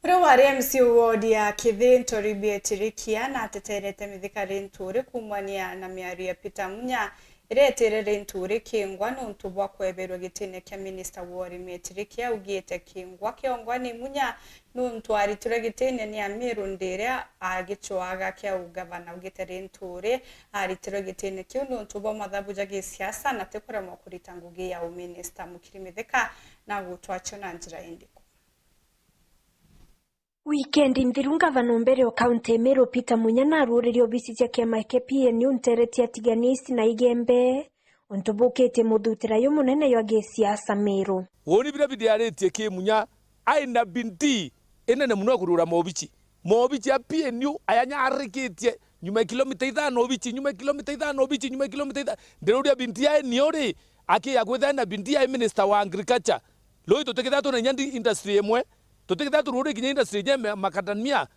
Rawari MCU ward ya Lîntûrî ETIRIKIA na ateterete mithika Lîntûrî kumania na miario ya Peter MUNYA iretire Lîntûrî kingwa nuntu bwa kweberwa gitine kia minister ward ETIRIKIA AUGITE kingwa kiongwa ni MUNYA nuntu ariture gitine ni AMERU ndire agichwaga kia ugavana AUGITE Lîntûrî ariture gitine kiu nuntu bwa mathabu ja gisiasa na tekuremwa kurita ngugi ya minister mukiri mithika na gutwacho na njira indiku. Wikendi nthiru ngavana mbere o kaunti AMERU Peter MUNYA na arũrĩre obisi cia kiama kia PNU ntereti atiganisi na igembe ontobokete muthutira yo munene yo gisiasa Meru. Woni bira bidiaretie ki MUNYA aina binti enene muno kurura mobichi ya PNU ayanya arikitie nyuma kilomita 5 obichi nyuma kilomita 5 obichi nyuma kilomita 5 nderuria binti ya niori aki ya gwethana binti ya minister wa agriculture loi totekethato na nyandi industry emwe totekethato rure kinya industry je makadamia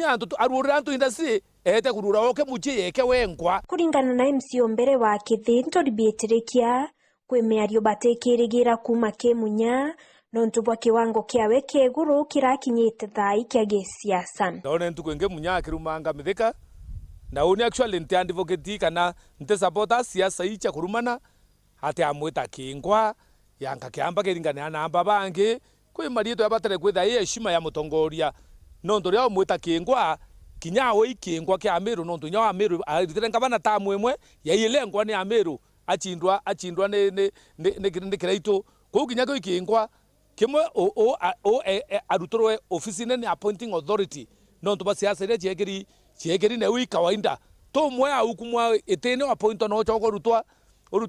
antu arure antu industry ete kurura oke muchi yeke wengwa kuringana na MCO mbere wa Lîntûrî ETIRIKIA kwe miario batekirigira kuma ke MUNYA nontu bwa kiwango kiawe keguru kirakinyite thai kia gisiasa ndone ntu kwenge MUNYA akirumanga mithika na uni actually nte advocate kana nte supporter siasa icha kurumana ate amwita kingwa yanga kiamba kiringana na amba bangi kwe marieto yabatere kwetha heshima ya mutongoria nontu ria mwita kingwa kinyawe ikingwa kia AMERU nontu nya AMERU aritire ngavana tamu emwe ya ilengwa ni AMERU achindwa ne kiraito ko kinya ko ikingwa kimwe arutorwe office ne appointing authority nontu ba siasa ria chiekeri ne wi kawaida to mwe aukumwa etene appoint no choko rutwa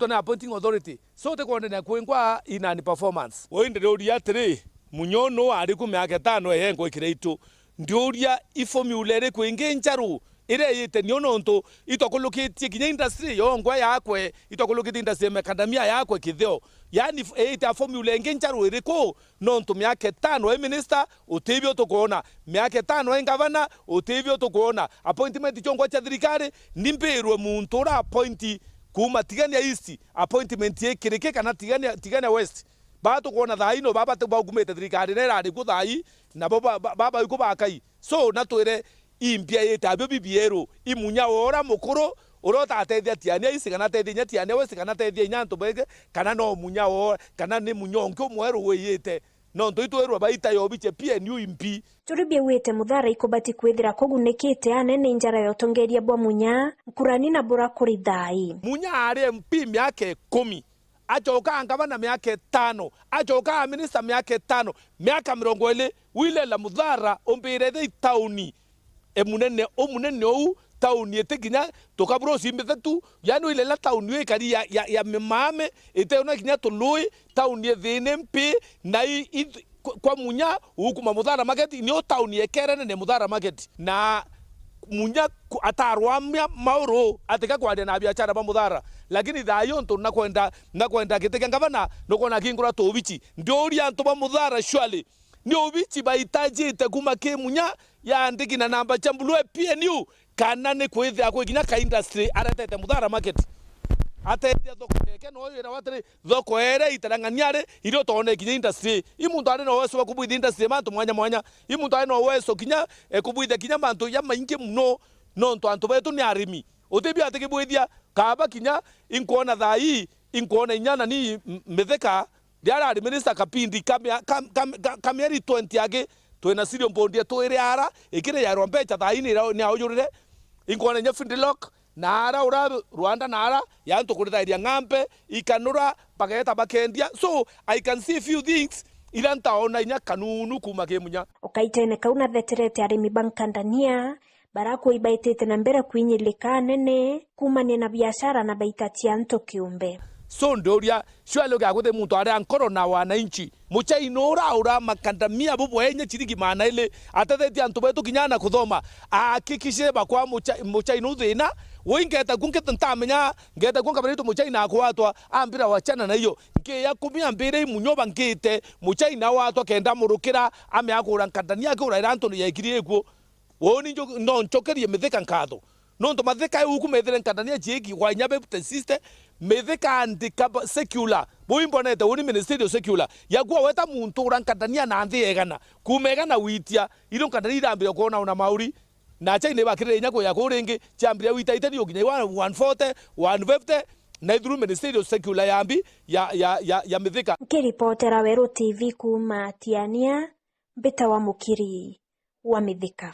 ne appointing authority so te kwone na kwengwa inani performance woinde ria atiri MUNYA no ari ku miaka 5 ehengo ikiraito ndioria ifomulere kwenge ncharu ire yete niononto itokulukitie kinya industry yongwa yakwe itokulukitie industry makadamia yakwe kitheo yani ita formula ngencharu iriko nonto miaka 5 minister utebyo tukuona miaka 5 ngavana utebyo tukuona appointment chongwa cha thirikari nimberwe muntu ra appoint kuma tigania east appointment yekirike kana tigania west batu kuona thai no baba te bagumete thirikari nera ari ku thai na baba yuko bakai so natwire impia yetabyo bibiero imunya ora mukuru urota atethia tiania isi kana tethia tiania wese kana tethia nyanto bege kana no munya ora kana ni munyonke mweru weyete no ntoitwerwa baita yo biche PNU impi turibye wete muthara ikobati kwethira kogunekete anene njara yotongeria bwa MUNYA nkurani na bura kuri thai MUNYA ari MP miaka 10 achoka ngavana miaka 5 achoka minister miaka 5 miaka 20 wile la muthara ombirete tauni emunene ou tauni etekinya tokabro simbethatu yani ile la tauni ekari ya memame eteona kinya toloi tauni thine mpi na kwa MUNYA ukuma muthara market ni tauni ekerene ne muthara market na MUNYA atarwamya mauro atika kwa na biashara ba muthara lakini thayo nto nakwenda giteke ngavana nokona kingura to bichi ndioria nto ba muthara shwali ni obichi baitajite kuma ke MUNYA ya ndiki na namba chambulwe PNU kana ne kwethia ko ginya ka industry aratete muthara market atete thoko ke no yera watri thoko ere itaranganyare irio tone ginya industry imuntu ari no weso kubuitha industry mantu mwanya imuntu ari no weso ginya kubuitha ginya mantu ya maingi muno nonto antu betu ni arimi otebi ateke buithia kaba ginya inkuona thai inkuona inyana ni mitheka diara minister kapindi kamieri 20 age twena sirio mbondia twire ara ikire ya rombecha thaini ni aujurire inkuona nya findlock na ara ura Rwanda na ara yanto kuritharia ngambe ikanura bageta bakendia so I can see few things ilanta ona inya kanunu kuma ke MUNYA okaitene kauna veterete arimi bankandania barako ibaitete na mbere kwinyilika nene kumania na biashara na baitatia nto kiumbe so ndoria shwalo ga guthe muntu ari ankoro na wananchi mucha inora ura makandamia bubu enye chirigi maana ile atateti antu betu kinyana kuthoma akikishe bakwa mucha inuthina woingeta kunketa ntamenya ngeta kunka barito mucha ina kwatwa ambira wachana na hiyo nke ya kumia mbere munyoba ngete mucha ina watwa kenda murukira ame akura nkandania akura iranto ya ikirie ego woni no nchokerie mitheka nkatho no ndo mathika uku methere nkandania jeki kwa nyabe tesiste methika andika secular boimbonete uni ministry secular yaguo weta muntu urankandania na nthi egana kumegana witia iro nkandania irambire kuona una mauri na chaine bakire nyako ya kuringi chambire wita itari oginya 140 150 na ithuru ministry secular yambi ya mithika. Kûthetera Werũ TV kuma Tiania, Mbita wa Mukiri wa Mithika.